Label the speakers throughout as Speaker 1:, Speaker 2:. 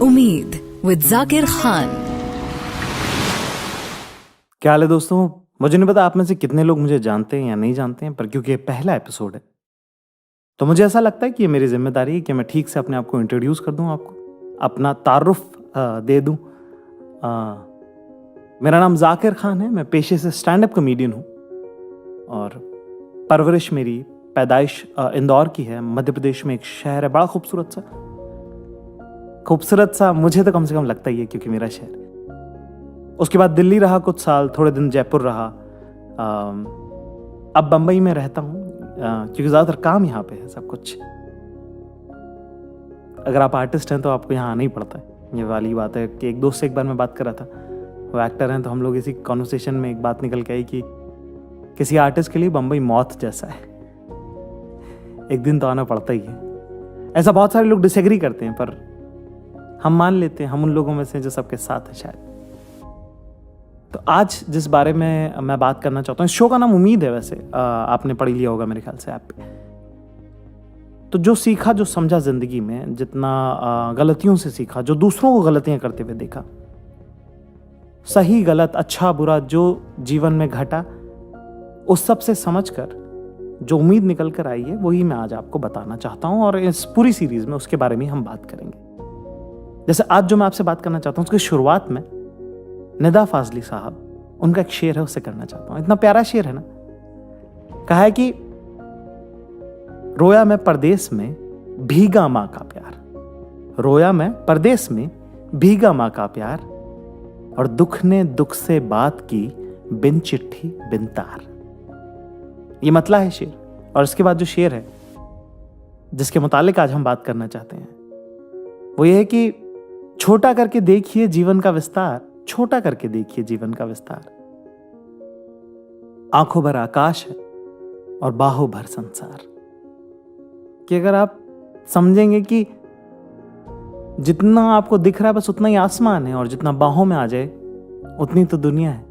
Speaker 1: उम्मीद विद जाकिर खान।
Speaker 2: क्या हाल है दोस्तों? मुझे नहीं पता आप में से कितने लोग मुझे जानते हैं या नहीं जानते हैं, पर क्योंकि ये पहला एपिसोड है तो मुझे ऐसा लगता है कि ये मेरी जिम्मेदारी है कि मैं ठीक से अपने आप को इंट्रोड्यूस कर दूं, आपको अपना तारुफ दे दूं। मेरा नाम जाकिर खान है। मैं पेशे से स्टैंड अप कॉमेडियन हूं और परवरिश मेरी पैदाइश इंदौर की है। मध्य प्रदेश में एक शहर है बड़ा खूबसूरत सा मुझे तो कम से कम लगता ही है, क्योंकि मेरा शहर है। उसके बाद दिल्ली रहा कुछ साल, थोड़े दिन जयपुर रहा, अब बंबई में रहता हूँ क्योंकि ज़्यादातर काम यहाँ पे है सब कुछ। अगर आप आर्टिस्ट हैं तो आपको यहाँ आना ही पड़ता है। ये वाली बात है कि एक दोस्त से एक बार मैं बात कर रहा था, वो एक्टर हैं, तो हम लोग इसी कॉन्वर्सेशन में एक बात निकल के आई कि किसी आर्टिस्ट के लिए बंबई मौत जैसा है, एक दिन तो आना पड़ता ही है। ऐसा बहुत सारे लोग डिसएग्री करते हैं, पर हम मान लेते हैं, हम उन लोगों में से जो सबके साथ है शायद। तो आज जिस बारे में मैं बात करना चाहता हूँ, इस शो का नाम उम्मीद है। वैसे आपने पढ़ लिया होगा मेरे ख्याल से ऐप पे। तो जो सीखा, जो समझा जिंदगी में, जितना गलतियों से सीखा, जो दूसरों को गलतियां करते हुए देखा, सही गलत अच्छा बुरा जो जीवन में घटा, उस सब से समझकर जो उम्मीद निकल कर आई है वही मैं आज आपको बताना चाहता हूं। और इस पूरी सीरीज में उसके बारे में हम बात करेंगे। जैसे आज जो मैं आपसे बात करना चाहता हूं, उसकी शुरुआत में निदा फाजली साहब, उनका एक शेर है, उससे करना चाहता हूं। इतना प्यारा शेर है ना। कहा है कि रोया मैं परदेस में भीगा मां का प्यार, रोया मैं परदेस में भीगा मां का प्यार, और दुख ने दुख से बात की बिन चिट्ठी बिन तार। ये मतला है शेर। और इसके बाद जो शेर है जिसके मुतालिक आज हम बात करना चाहते हैं, वो ये है कि छोटा करके देखिए जीवन का विस्तार, छोटा करके देखिए जीवन का विस्तार, आंखों भर आकाश है और बाहों भर संसार। कि अगर आप समझेंगे कि जितना आपको दिख रहा है बस उतना ही आसमान है, और जितना बाहों में आ जाए उतनी तो दुनिया है।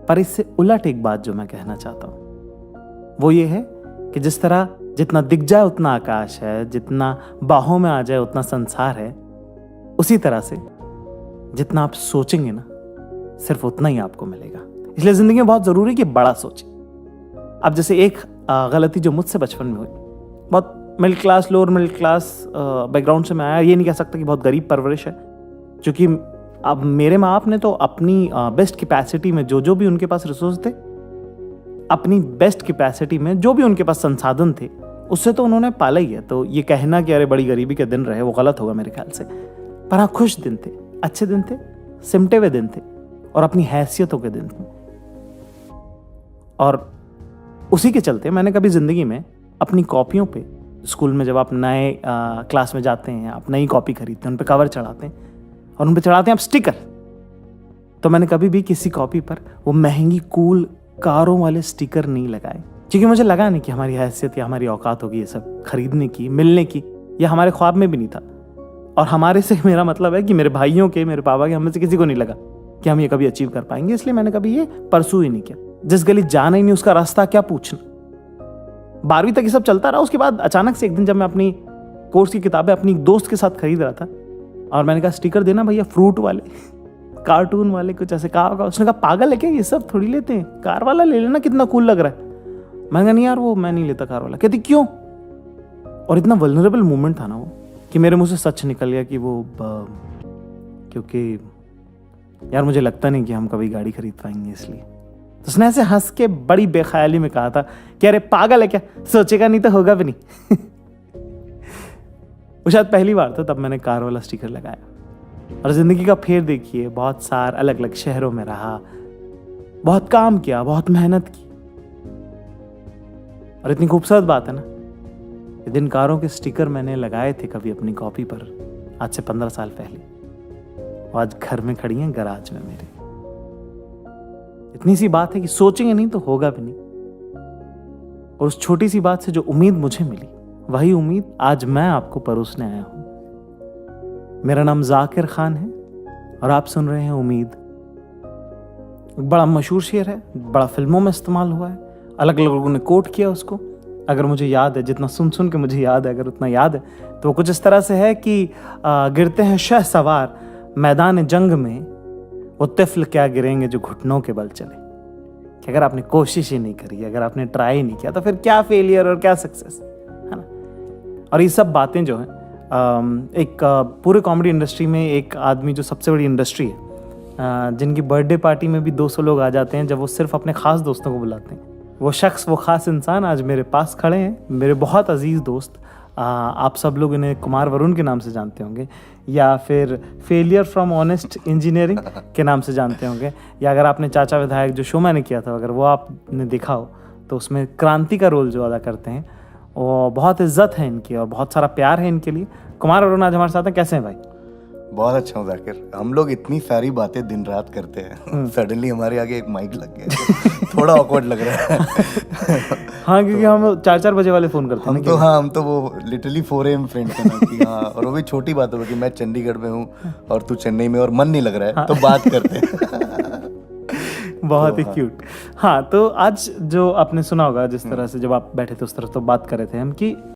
Speaker 2: पर इससे उलट एक बात जो मैं कहना चाहता हूं, वो ये है कि जिस तरह जितना दिख जाए उतना आकाश है, जितना बाहों में आ जाए उतना संसार है, उसी तरह से जितना आप सोचेंगे ना सिर्फ उतना ही आपको मिलेगा। इसलिए जिंदगी में बहुत जरूरी है कि बड़ा सोचें। अब जैसे एक गलती जो मुझसे बचपन में हुई, बहुत middle class, lower middle class background से मैं आया, ये नहीं कह सकता कि बहुत गरीब परवरिश है, क्योंकि अब मेरे माँ बाप ने तो अपनी बेस्ट कैपेसिटी में जो भी उनके पास रिसोर्स थे, अपनी बेस्ट कैपेसिटी में जो भी उनके पास संसाधन थे, उससे तो उन्होंने पाला ही है। तो ये कहना कि अरे बड़ी गरीबी के दिन रहे, वो गलत होगा मेरे ख्याल से। पर हाँ, खुश दिन थे, अच्छे दिन थे, सिमटे हुए दिन थे, और अपनी हैसियतों के दिन थे। और उसी के चलते मैंने कभी जिंदगी में अपनी कॉपियों पे, स्कूल में जब आप नए क्लास में जाते हैं, आप नई कॉपी खरीदते हैं, उन पे कवर चढ़ाते हैं और उन पे चढ़ाते हैं आप स्टिकर, तो मैंने कभी भी किसी कॉपी पर वो महंगी कूल कारों वाले स्टिकर नहीं लगाए, क्योंकि मुझे लगा नहीं कि हमारी हैसियत या हमारी औकात होगी ये सब खरीदने की, मिलने की, या हमारे ख्वाब में भी नहीं था। और हमारे से मेरा मतलब है कि मेरे भाइयों के, मेरे पापा के, हमें से किसी को नहीं लगा कि हम ये कभी अचीव कर पाएंगे। इसलिए मैंने कभी ये परसू ही नहीं किया। जिस गली जाना ही नहीं उसका रास्ता क्या पूछना। 12वीं तक ये सब चलता रहा। उसके बाद अचानक से एक दिन जब मैं अपनी कोर्स की किताबें अपनी दोस्त के साथ खरीद रहा था, और मैंने कहा स्टिकर देना भैया, फ्रूट वाले, कार्टून वाले, कुछ ऐसे कहा होगा। उसने कहा पागल है क्या, ये सब थोड़ी लेते हैं, कार वाला ले लेना, कितना कूल लग रहा है। मैंने कहा नहीं यार, वो मैं नहीं लेता कार वाला। कहती क्यों? और इतना वल्नरेबल मोमेंट था ना वो, कि मेरे मुंह से सच निकल गया कि वो क्योंकि यार मुझे लगता नहीं कि हम कभी गाड़ी खरीद पाएंगे, इसलिए। तो उसने ऐसे हंस के बड़ी बेख्याली में कहा था कि अरे पागल है क्या, सोचेगा नहीं तो होगा भी नहीं। वो शायद पहली बार था तब मैंने कार वाला स्टिकर लगाया। और जिंदगी का फेर देखिए, बहुत सार अलग अलग शहरों में रहा, बहुत काम किया, बहुत मेहनत की। और इतनी खूबसूरत बात है ना, जिन कारों के स्टिकर मैंने लगाए थे कभी अपनी कॉपी पर आज से 15 साल पहले, वो आज घर में खड़ी हैं गराज में मेरे। इतनी सी बात है कि सोचेंगे नहीं तो होगा भी नहीं। और उस छोटी सी बात से जो उम्मीद मुझे मिली, वही उम्मीद आज मैं आपको परोसने आया हूं। मेरा नाम जाकिर खान है और आप सुन रहे हैं उम्मीद। बड़ा मशहूर शेर है, बड़ा फिल्मों में इस्तेमाल हुआ है, अलग अलग लोगों ने कोट किया उसको। अगर मुझे याद है, जितना सुन सुन के मुझे याद है, अगर उतना याद है, तो वो कुछ इस तरह से है कि गिरते हैं शहसवार मैदान जंग में, वो तिफल क्या गिरेंगे जो घुटनों के बल चले। कि अगर आपने कोशिश ही नहीं करी, अगर आपने ट्राई नहीं किया, तो फिर क्या फेलियर और क्या सक्सेस, है ना। और ये सब बातें जो हैं, एक पूरे कॉमेडी इंडस्ट्री में एक आदमी जो सबसे बड़ी इंडस्ट्री है, जिनकी बर्थडे पार्टी में भी 200 लोग आ जाते हैं, जब वो सिर्फ अपने ख़ास दोस्तों को बुलाते हैं, वो शख्स, वो ख़ास इंसान आज मेरे पास खड़े हैं, मेरे बहुत अजीज़ दोस्त। आप सब लोग इन्हें कुमार वरुण के नाम से जानते होंगे, या फिर फेलियर फ्रॉम ऑनेस्ट इंजीनियरिंग के नाम से जानते होंगे, या अगर आपने चाचा विधायक जो शो मैंने किया था, अगर वो आपने देखा हो, तो उसमें क्रांति का रोल जो अदा करते हैं, और बहुत इज्जत है इनकी और बहुत सारा प्यार है इनके लिए। कुमार वरुण आज हमारे साथ हैं। कैसे हैं भाई?
Speaker 3: बहुत अच्छा हूँ जाकिर। हम लोग इतनी सारी बातें दिन रात करते हैं, सडनली हमारे आगे एक माइक लग गया, थोड़ा ऑकवर्ड लग रहा है।
Speaker 2: हाँ, क्योंकि हम 4-4 बजे वाले फ़ोन करते हैं।
Speaker 3: हम तो वो लिटरली 4 AM फ्रेंड्स हैं ना कि हाँ, और वो भी छोटी बात हो कि मैं चंडीगढ़ में हूँ और तू चेन्नई में और मन नहीं लग रहा है, तो बात करते हैं।
Speaker 2: बहुत ही क्यूट। हाँ, तो आज जो आपने सुना होगा, जिस तरह से जब आप बैठे थे उस तरह तो बात कर रहे थे हम कि